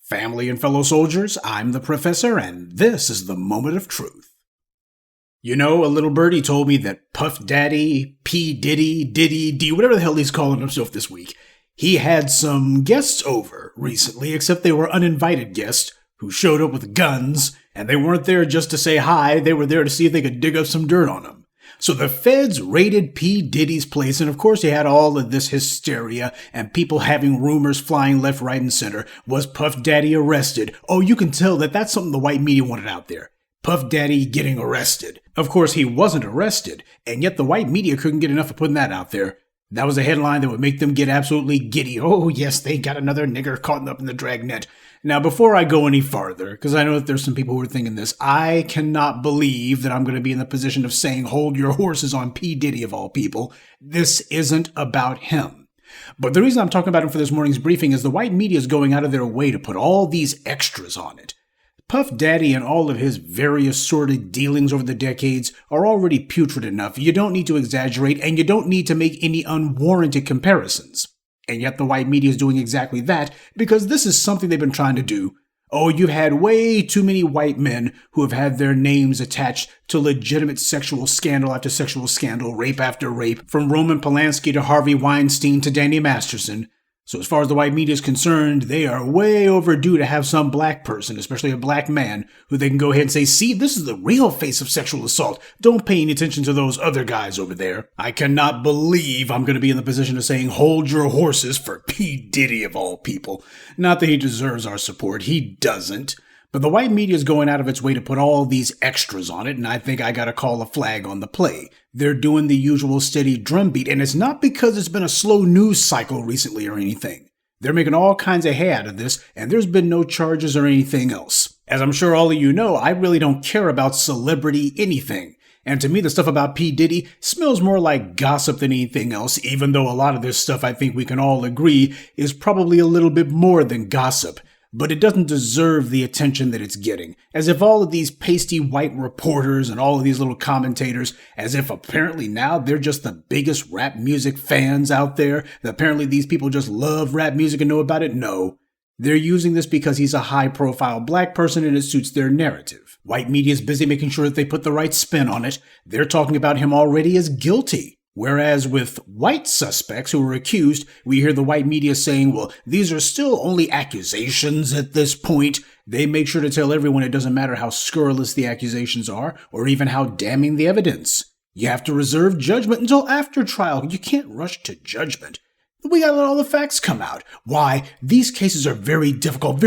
Family and fellow soldiers, I'm the professor, and this is the moment of truth. You know, a little birdie told me that Puff Daddy, P Diddy, Diddy, D, whatever the hell he's calling himself this week, he had some guests over recently, except they were uninvited guests who showed up with guns, and they weren't there just to say hi, they were there to see if they could dig up some dirt on him. So the feds raided P. Diddy's place, and of course he had all of this hysteria and people having rumors flying left, right, and center. Was Puff Daddy arrested? Oh, you can tell that that's something the white media wanted out there. Puff Daddy getting arrested. Of course, he wasn't arrested, and yet the white media couldn't get enough of putting that out there. That was a headline that would make them get absolutely giddy. Oh, yes, they got another nigger caught up in the dragnet. Now, before I go any farther, because I know that there's some people who are thinking this, I cannot believe that I'm going to be in the position of saying, hold your horses on P. Diddy of all people. This isn't about him. But the reason I'm talking about him for this morning's briefing is the white media is going out of their way to put all these extras on it. Puff Daddy and all of his various sordid dealings over the decades are already putrid enough. You don't need to exaggerate, and you don't need to make any unwarranted comparisons. And yet the white media is doing exactly that, because this is something they've been trying to do. Oh, you've had way too many white men who have had their names attached to legitimate sexual scandal after sexual scandal, rape after rape, from Roman Polanski to Harvey Weinstein to Danny Masterson. So as far as the white media is concerned, they are way overdue to have some black person, especially a black man, who they can go ahead and say, see, this is the real face of sexual assault. Don't pay any attention to those other guys over there. I cannot believe I'm going to be in the position of saying, hold your horses for P. Diddy of all people. Not that he deserves our support. He doesn't. But the white media is going out of its way to put all these extras on it, and I think I gotta call a flag on the play. They're doing the usual steady drumbeat, and it's not because it's been a slow news cycle recently or anything. They're making all kinds of hay out of this, and there's been no charges or anything else. As I'm sure all of you know, I really don't care about celebrity anything. And to me, the stuff about P. Diddy smells more like gossip than anything else, even though a lot of this stuff I think we can all agree is probably a little bit more than gossip. But it doesn't deserve the attention that it's getting. As if all of these pasty white reporters and all of these little commentators, as if apparently now they're just the biggest rap music fans out there, that apparently these people just love rap music and know about it. No. They're using this because he's a high-profile black person and it suits their narrative. White media is busy making sure that they put the right spin on it. They're talking about him already as guilty. Whereas with white suspects who were accused, we hear the white media saying, well, these are still only accusations at this point. They make sure to tell everyone it doesn't matter how scurrilous the accusations are or even how damning the evidence. You have to reserve judgment until after trial. You can't rush to judgment. We gotta let all the facts come out. Why? These cases are very difficult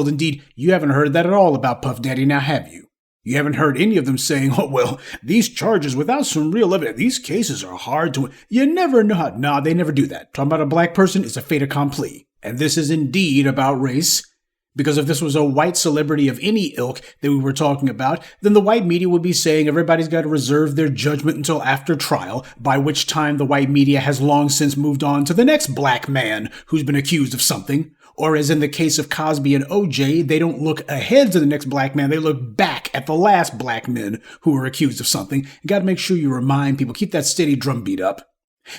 indeed. You haven't heard that at all about Puff Daddy now, have you? You haven't heard any of them saying, oh, well, these charges without some real evidence, these cases are hard to... You never know how... No, they never do that. Talking about a black person is a fait accompli. And this is indeed about race. Because if this was a white celebrity of any ilk that we were talking about, then the white media would be saying everybody's got to reserve their judgment until after trial, by which time the white media has long since moved on to the next black man who's been accused of something. Or as in the case of Cosby and OJ, they don't look ahead to the next black man, they look back at the last black men who were accused of something. You gotta make sure you remind people, keep that steady drumbeat up.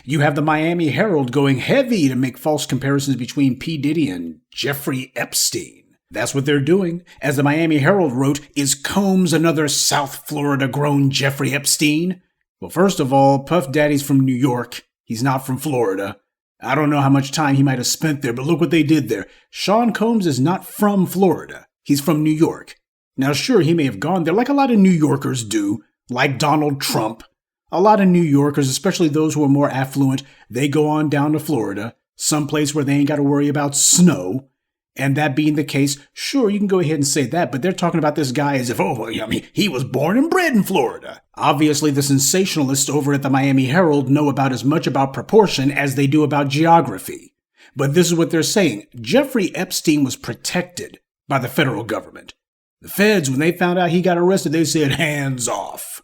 You have the Miami Herald going heavy to make false comparisons between P. Diddy and Jeffrey Epstein. That's what they're doing. As the Miami Herald wrote, is Combs another South Florida-grown Jeffrey Epstein? Well, first of all, Puff Daddy's from New York. He's not from Florida. I don't know how much time he might have spent there, but look what they did there. Sean Combs is not from Florida. He's from New York. Now, sure, he may have gone there like a lot of New Yorkers do, like Donald Trump. A lot of New Yorkers, especially those who are more affluent, they go on down to Florida, someplace where they ain't got to worry about snow. And that being the case, sure, you can go ahead and say that, but they're talking about this guy as if, oh, I mean, he was born and bred in Florida. Obviously, the sensationalists over at the Miami Herald know about as much about proportion as they do about geography. But this is what they're saying. Jeffrey Epstein was protected by the federal government. The feds, when they found out he got arrested, they said, hands off.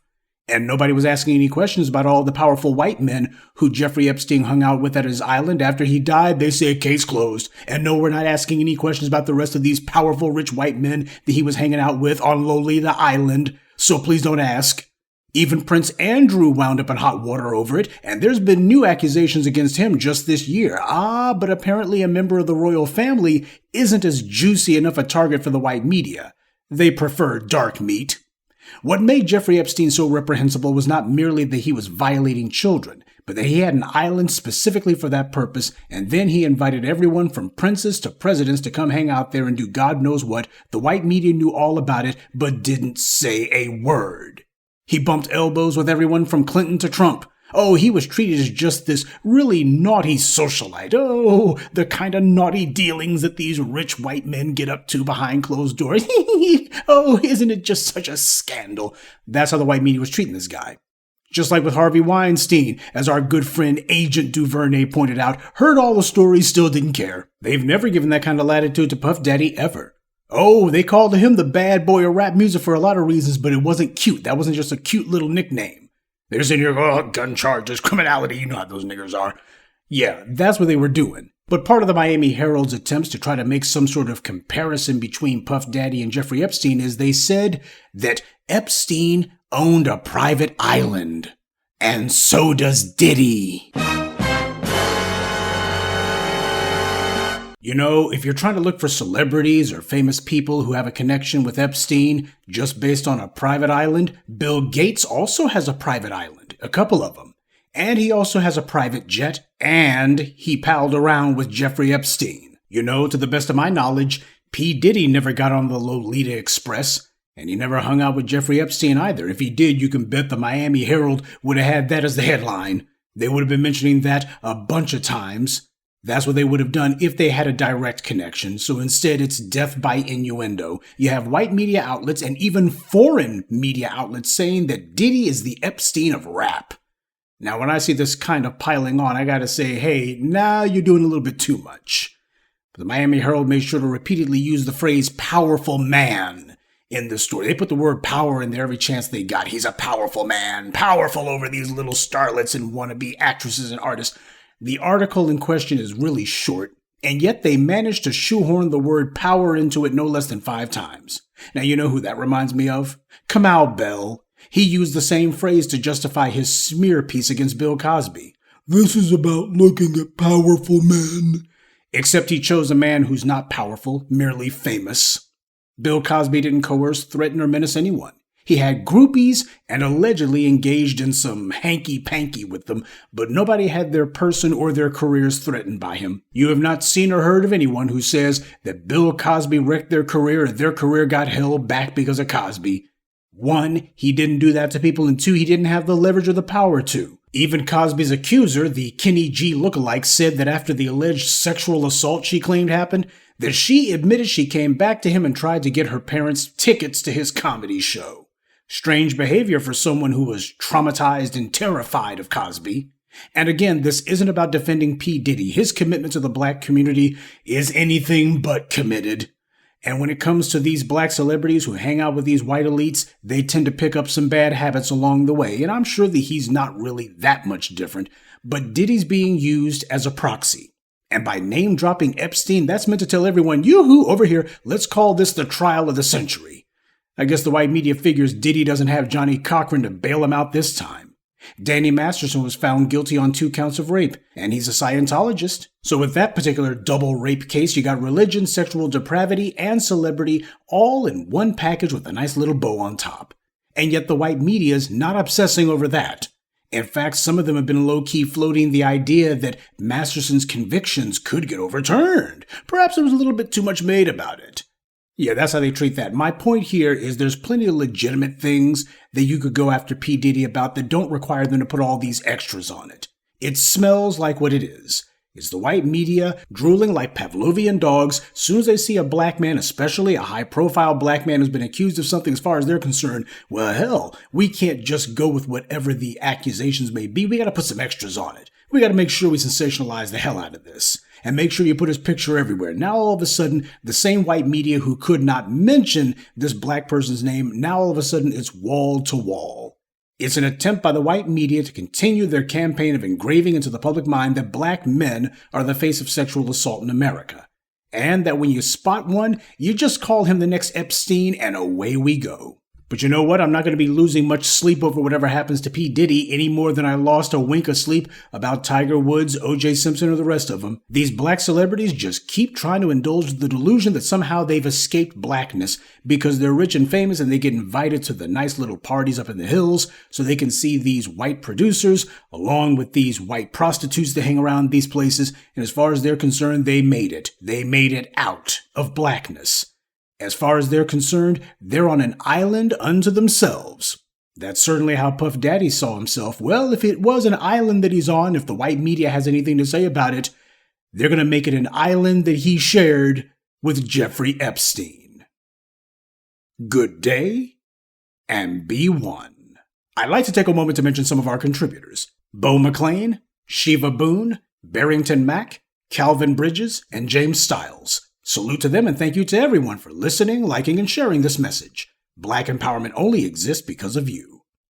And nobody was asking any questions about all the powerful white men who Jeffrey Epstein hung out with at his island. After he died, they said, case closed. And no, we're not asking any questions about the rest of these powerful, rich white men that he was hanging out with on Lolita Island. So please don't ask. Even Prince Andrew wound up in hot water over it, and there's been new accusations against him just this year. But apparently a member of the royal family isn't as juicy enough a target for the white media. They prefer dark meat. What made Jeffrey Epstein so reprehensible was not merely that he was violating children, but that he had an island specifically for that purpose, and then he invited everyone from princes to presidents to come hang out there and do God knows what. The white media knew all about it, but didn't say a word. He bumped elbows with everyone from Clinton to Trump. He was treated as just this really naughty socialite. The kind of naughty dealings that these rich white men get up to behind closed doors. Isn't it just such a scandal? That's how the white media was treating this guy. Just like with Harvey Weinstein, as our good friend Agent Duvernay pointed out, heard all the stories, still didn't care. They've never given that kind of latitude to Puff Daddy ever. They called him the bad boy of rap music for a lot of reasons, but it wasn't cute. That wasn't just a cute little nickname. They're sitting here, gun charges, criminality, you know how those niggers are. Yeah, that's what they were doing. But part of the Miami Herald's attempts to try to make some sort of comparison between Puff Daddy and Jeffrey Epstein is they said that Epstein owned a private island, and so does Diddy. If you're trying to look for celebrities or famous people who have a connection with Epstein just based on a private island, Bill Gates also has a private island, a couple of them. And he also has a private jet, and he palled around with Jeffrey Epstein. To the best of my knowledge, P Diddy never got on the Lolita Express, and he never hung out with Jeffrey Epstein either. If he did, you can bet the Miami Herald would have had that as the headline. They would have been mentioning that a bunch of times. That's what they would have done if they had a direct connection. So instead, it's death by innuendo. You have white media outlets and even foreign media outlets saying that Diddy is the Epstein of rap. Now, when I see this kind of piling on, I gotta say, hey, now you're doing a little bit too much. But the Miami Herald made sure to repeatedly use the phrase powerful man in the story. They put the word power in there every chance they got. He's a powerful man, powerful over these little starlets and wannabe actresses and artists. The article in question is really short, and yet they managed to shoehorn the word power into it no less than 5 times. Now, you know who that reminds me of? Kamau Bell. He used the same phrase to justify his smear piece against Bill Cosby. This is about looking at powerful men. Except he chose a man who's not powerful, merely famous. Bill Cosby didn't coerce, threaten, or menace anyone. He had groupies and allegedly engaged in some hanky-panky with them, but nobody had their person or their careers threatened by him. You have not seen or heard of anyone who says that Bill Cosby wrecked their career or their career got held back because of Cosby. 1, he didn't do that to people, and 2, he didn't have the leverage or the power to. Even Cosby's accuser, the Kenny G lookalike, said that after the alleged sexual assault she claimed happened, that she admitted she came back to him and tried to get her parents tickets to his comedy show. Strange behavior for someone who was traumatized and terrified of Cosby. And again, this isn't about defending P. Diddy. His commitment to the black community is anything but committed. And when it comes to these black celebrities who hang out with these white elites, they tend to pick up some bad habits along the way. And I'm sure that he's not really that much different, but Diddy's being used as a proxy. And by name-dropping Epstein, that's meant to tell everyone, yoo-hoo, over here, let's call this the trial of the century. I guess the white media figures Diddy doesn't have Johnny Cochran to bail him out this time. Danny Masterson was found guilty on 2 counts of rape, and he's a Scientologist. So with that particular double rape case, you got religion, sexual depravity, and celebrity all in one package with a nice little bow on top. And yet the white media's not obsessing over that. In fact, some of them have been low-key floating the idea that Masterson's convictions could get overturned. Perhaps there was a little bit too much made about it. Yeah, that's how they treat that. My point here is there's plenty of legitimate things that you could go after P. Diddy about that don't require them to put all these extras on it. It smells like what it is. It's the white media drooling like Pavlovian dogs as soon as they see a black man, especially a high-profile black man who's been accused of something as far as they're concerned. Well, hell, we can't just go with whatever the accusations may be. We got to put some extras on it. We got to make sure we sensationalize the hell out of this. And make sure you put his picture everywhere. Now all of a sudden, the same white media who could not mention this black person's name, now all of a sudden it's wall to wall. It's an attempt by the white media to continue their campaign of engraving into the public mind that black men are the face of sexual assault in America. And that when you spot one, you just call him the next Epstein and away we go. But you know what? I'm not going to be losing much sleep over whatever happens to P Diddy any more than I lost a wink of sleep about Tiger Woods, O.J. Simpson, or the rest of them. These black celebrities just keep trying to indulge the delusion that somehow they've escaped blackness because they're rich and famous and they get invited to the nice little parties up in the hills so they can see these white producers along with these white prostitutes that hang around these places. And as far as they're concerned, they made it. They made it out of blackness. As far as they're concerned, they're on an island unto themselves. That's certainly how Puff Daddy saw himself. Well, if it was an island that he's on, if the white media has anything to say about it, they're going to make it an island that he shared with Jeffrey Epstein. Good day, and be one. I'd like to take a moment to mention some of our contributors. Bo McLean, Shiva Boone, Barrington Mack, Calvin Bridges, and James Stiles. Salute to them and thank you to everyone for listening, liking, and sharing this message. Black empowerment only exists because of you.